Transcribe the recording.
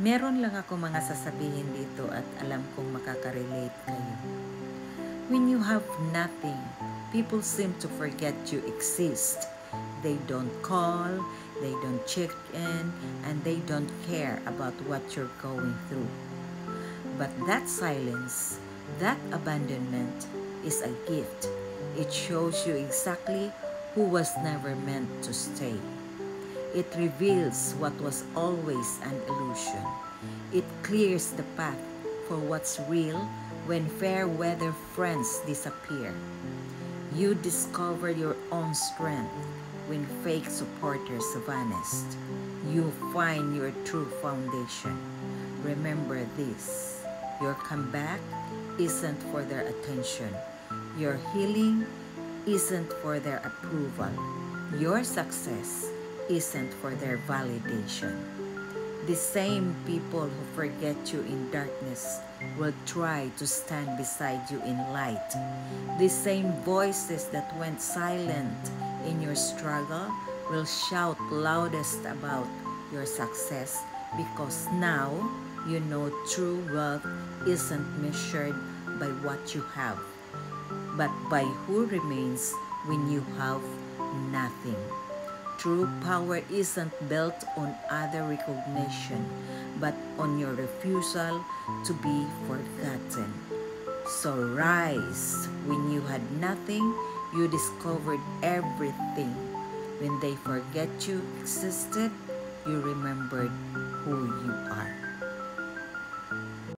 Meron lang ako mga sasabihin dito at alam kong makaka-relate kayo. When you have nothing, people seem to forget you exist. They don't call, they don't check in, and they don't care about what you're going through. But that silence, that abandonment is a gift. It shows you exactly who was never meant to stay. It reveals what was always an illusion. It clears the path for what's real when fair weather friends disappear. You discover your own strength when fake supporters vanished. You find your true foundation. Remember this: your comeback isn't for their attention. Your healing isn't for their approval. Your success isn't for their validation. The same people who forget you in darkness will try to stand beside you in light. The same voices that went silent in your struggle will shout loudest about your success, because now you know true wealth isn't measured by what you have, but by who remains when you have nothing. True power isn't built on other recognition, but on your refusal to be forgotten. So rise. When you had nothing, you discovered everything. When they forget you existed, you remembered who you are.